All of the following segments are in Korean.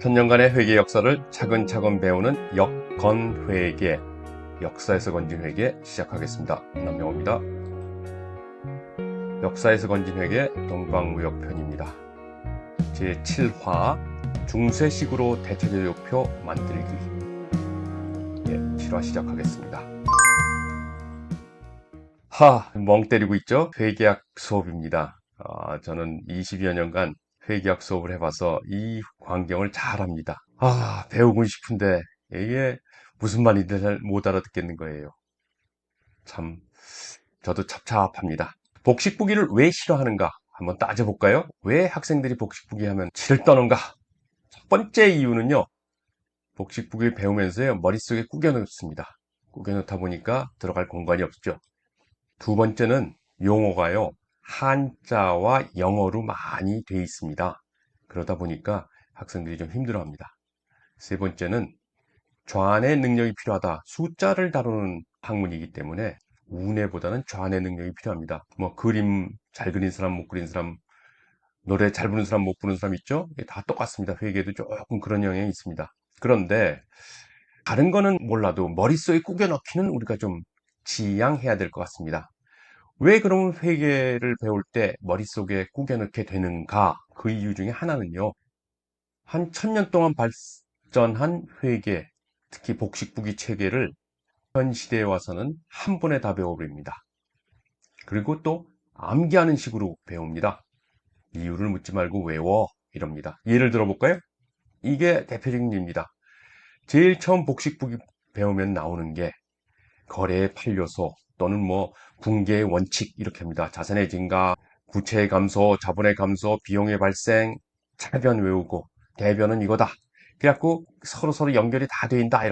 천년간의 회계 역사를 차근차근 배우는 역건회계, 역사에서 건진 회계 시작하겠습니다. 남명호입니다. 역사에서 건진 회계 동방무역편입니다. 제7화 중세식으로 대체제도표 만들기. 7화 시작하겠습니다. 멍 때리고 있죠? 회계학 수업입니다. 저는 20여 년간 회계학 수업을 해봐서 이 광경을 잘 압니다. 배우고 싶은데 이게 무슨 말인지 잘 못 알아듣겠는 거예요. 참, 저도 찹찹합니다. 복식부기를 왜 싫어하는가? 한번 따져볼까요? 왜 학생들이 복식부기 하면 치를 떠는가? 첫 번째 이유는요, 복식부기를 배우면서요, 머릿속에 꾸겨 넣습니다. 꾸겨 넣다 보니까 들어갈 공간이 없죠. 두 번째는 용어가요, 한자와 영어로 많이 돼 있습니다. 그러다 보니까 학생들이 좀 힘들어합니다. 세 번째는 좌뇌 능력이 필요하다. 숫자를 다루는 학문이기 때문에 우뇌보다는 좌뇌 능력이 필요합니다. 그림 잘 그린 사람, 못 그린 사람, 노래 잘 부르는 사람, 못 부르는 사람 있죠? 다 똑같습니다. 회계도 조금 그런 영향이 있습니다. 그런데 다른 거는 몰라도 머릿속에 꾸겨 넣기는 우리가 좀 지양해야 될 것 같습니다. 왜 그러면 회계를 배울 때 머릿속에 꾸겨 넣게 되는가? 그 이유 중에 하나는요, 한 1000년 동안 발전한 회계, 특히 복식부기 체계를 현 시대에 와서는 한 번에 다 배워버립니다. 그리고 또 암기하는 식으로 배웁니다. 이유를 묻지 말고 외워, 이럽니다. 예를 들어볼까요? 이게 대표적인 예입니다. 제일 처음 복식부기 배우면 나오는 게 거래의 8요소 또는 붕괴의 원칙 이렇게 합니다. 자산의 증가, 부채의 감소, 자본의 감소, 비용의 발생, 차변 외우고 대변은 이거다. 그래갖고 서로 연결이 다 돼 있다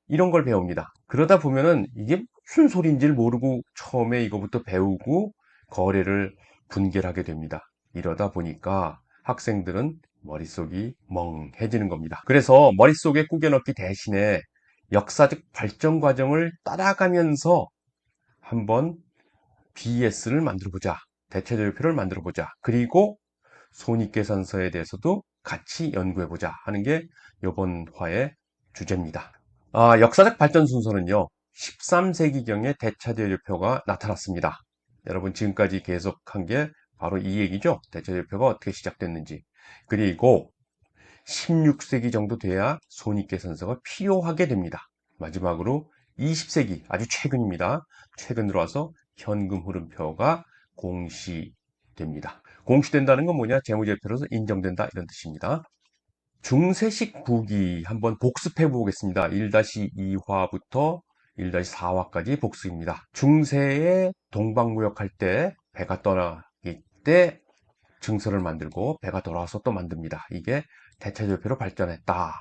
이런 걸 배웁니다. 그러다 보면은 이게 무슨 소리인지를 모르고 처음에 이거부터 배우고 거래를 분결하게 됩니다. 이러다 보니까 학생들은 머릿속이 멍해지는 겁니다. 그래서 머릿속에 꾸겨 넣기 대신에 역사적 발전 과정을 따라가면서 한번 BS를 만들어보자. 대체제표를 만들어보자. 그리고 손익계산서에 대해서도 같이 연구해보자 하는 게 이번 화의 주제입니다. 역사적 발전 순서는요, 13세기경에 대체제표가 나타났습니다. 여러분 지금까지 계속한 게 바로 이 얘기죠. 대체제표가 어떻게 시작됐는지. 그리고 16세기 정도 돼야 손익계산서가 필요하게 됩니다. 마지막으로 20세기 아주 최근입니다. 최근 들어와서 현금 흐름표가 공시됩니다. 공시된다는 건 뭐냐? 재무제표로서 인정된다 이런 뜻입니다. 중세식 부기 한번 복습해 보겠습니다. 1-2화부터 1-4화까지 복습입니다. 중세에 동방무역할 때 배가 떠나기 때 증서를 만들고 배가 돌아와서 또 만듭니다. 이게 대체제표로 발전했다.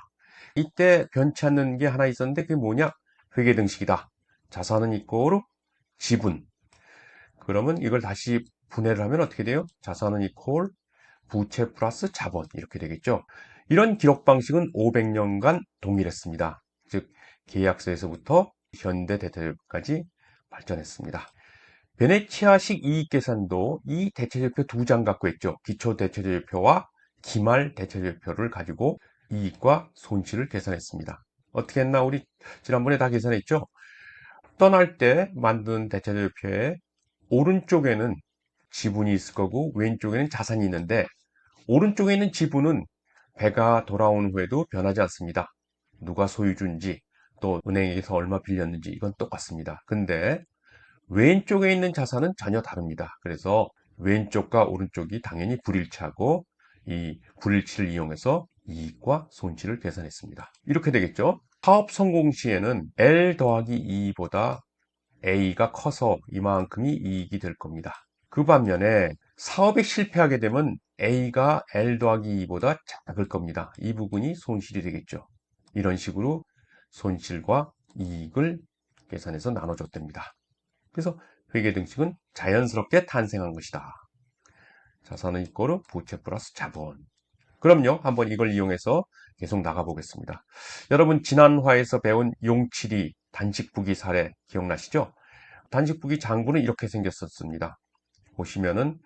이때 변치 않는 게 하나 있었는데 그게 뭐냐? 회계등식이다. 자산은 이꼴 지분. 그러면 이걸 다시 분해를 하면 어떻게 돼요? 자산은 이꼴 부채 플러스 자본 이렇게 되겠죠. 이런 기록 방식은 500년간 동일했습니다. 즉 계약서에서부터 현대 대체제표까지 발전했습니다. 베네치아식 이익계산도 이 대체제표 2장 갖고 있죠. 기초 대체제표와 기말 대체제표를 가지고 이익과 손실을 계산했습니다. 어떻게 했나? 우리 지난번에 다 계산했죠. 떠날 때 만든 대체제표의 오른쪽에는 지분이 있을 거고 왼쪽에는 자산이 있는데 오른쪽에 있는 지분은 배가 돌아온 후에도 변하지 않습니다. 누가 소유주인지 또 은행에서 얼마 빌렸는지 이건 똑같습니다. 근데 왼쪽에 있는 자산은 전혀 다릅니다. 그래서 왼쪽과 오른쪽이 당연히 불일치하고 이 불일치를 이용해서 이익과 손실을 계산했습니다. 이렇게 되겠죠. 사업 성공 시에는 L 더하기 2보다 A가 커서 이만큼이 이익이 될 겁니다. 그 반면에 사업이 실패하게 되면 A가 L 더하기 2보다 작을 겁니다. 이 부분이 손실이 되겠죠. 이런 식으로 손실과 이익을 계산해서 나눠줬답니다. 그래서 회계등식은 자연스럽게 탄생한 것이다. 자산은 이꼬르 부채 플러스 자본. 그럼요, 한번 이걸 이용해서 계속 나가보겠습니다. 여러분 지난화에서 배운 용칠이 단식부기 사례 기억나시죠? 단식부기 장부는 이렇게 생겼었습니다. 보시면은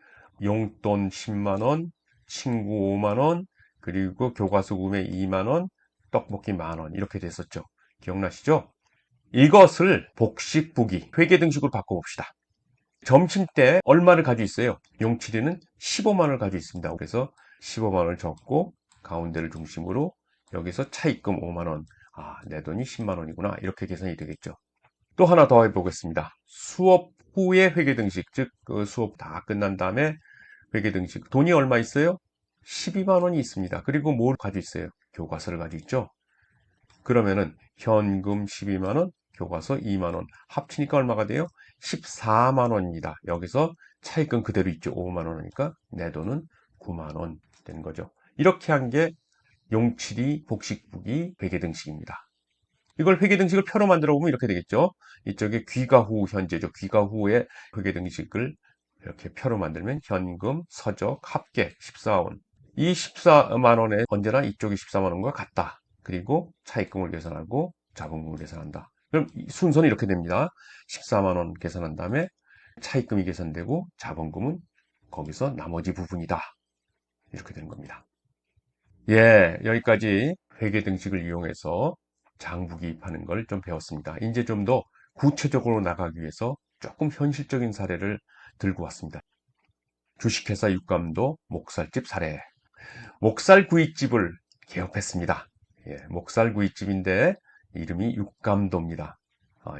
용돈 10만원, 친구 5만원, 그리고 교과서금에 2만원, 떡볶이 만원 이렇게 됐었죠. 기억나시죠? 이것을 복식부기, 회계등식으로 바꿔봅시다. 점심 때 얼마를 가지고 있어요? 용칠이는 15만원을 가지고 있습니다. 그래서 15만원을 적고 가운데를 중심으로 여기서 차입금 5만원. 내 돈이 10만원이구나. 이렇게 계산이 되겠죠. 또 하나 더 해보겠습니다. 수업 후에 회계등식, 즉 그 수업 다 끝난 다음에 회계등식. 돈이 얼마 있어요? 12만원이 있습니다. 그리고 뭘 가지고 있어요? 교과서를 가지고 있죠. 그러면은 현금 12만원, 교과서 2만원 합치니까 얼마가 돼요? 14만원입니다. 여기서 차입금 그대로 있죠. 5만원이니까 내 돈은 9만원 되는 거죠. 이렇게 한 게 용칠이 복식부기 회계등식입니다. 이걸 회계등식을 표로 만들어 보면 이렇게 되겠죠. 이쪽에 귀가 후 현재죠. 귀가 후의 회계등식을 이렇게 표로 만들면 현금, 서적, 합계 14원. 이 14만원에 언제나 이쪽이 14만원과 같다. 그리고 차입금을 계산하고 자본금을 계산한다. 그럼 순서는 이렇게 됩니다. 14만원 계산한 다음에 차입금이 계산되고 자본금은 거기서 나머지 부분이다. 이렇게 되는 겁니다. 예, 여기까지 회계등식을 이용해서 장부기입하는 걸 좀 배웠습니다. 이제 좀 더 구체적으로 나가기 위해서 조금 현실적인 사례를 들고 왔습니다. 주식회사 육감도 목살집 사례. 목살구이집을 개업했습니다. 예, 목살구이집인데 이름이 육감도입니다.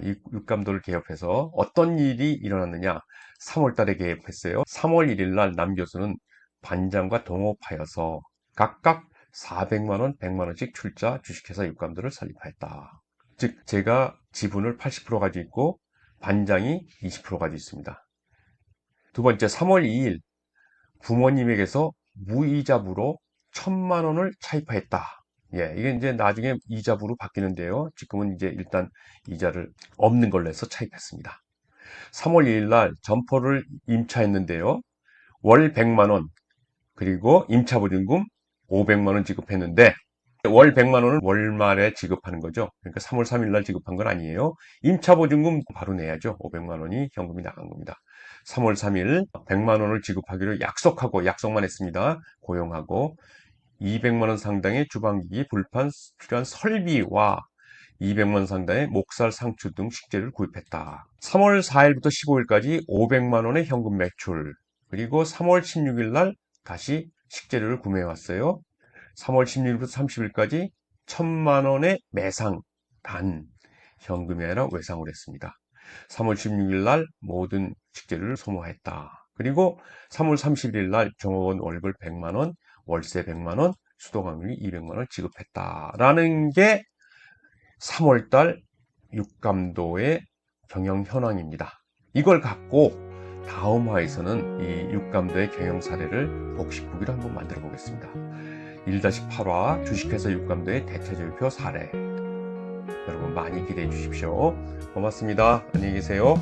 이 육감도를 개업해서 어떤 일이 일어났느냐? 3월 달에 개업했어요. 3월 1일 날 남 교수는 반장과 동업하여서 각각 400만원, 100만원씩 출자 주식회사 육감도를 설립하였다. 즉 제가 지분을 80% 가지고 있고 반장이 20% 가지고 있습니다. 두 번째 3월 2일 부모님에게서 무이자부로 1000만원을 차입하였다. 예, 이게 이제 나중에 이자부로 바뀌는데요. 지금은 이제 일단 이자를 없는 걸로 해서 차입했습니다. 3월 2일 날 점포를 임차했는데요. 월 100만원, 그리고 임차보증금 500만원 지급했는데 월 100만원을 월말에 지급하는 거죠. 그러니까 3월 3일 날 지급한 건 아니에요. 임차보증금 바로 내야죠. 500만원이 현금이 나간 겁니다. 3월 3일 100만원을 지급하기로 약속만 했습니다. 고용하고 200만원 상당의 주방기기, 불판 필요한 설비와 200만원 상당의 목살, 상추 등 식재를 구입했다. 3월 4일부터 15일까지 500만원의 현금 매출, 그리고 3월 16일 날 다시 식재료를 구매해 왔어요. 3월 16일부터 30일까지 1000만원의 매상, 단 현금이 아니라 외상을 했습니다. 3월 16일 날 모든 식재료를 소모했다. 그리고 3월 30일 날 종업원 월급 100만원, 월세 100만원, 수도관리 200만원 지급했다라는 게 3월달 육감도의 경영 현황입니다. 이걸 갖고 다음 화에서는 이 육감도의 경영 사례를 복식부기로 한번 만들어 보겠습니다. 1-8화 주식회사 육감도의 대체적표 사례. 여러분 많이 기대해 주십시오. 고맙습니다. 안녕히 계세요.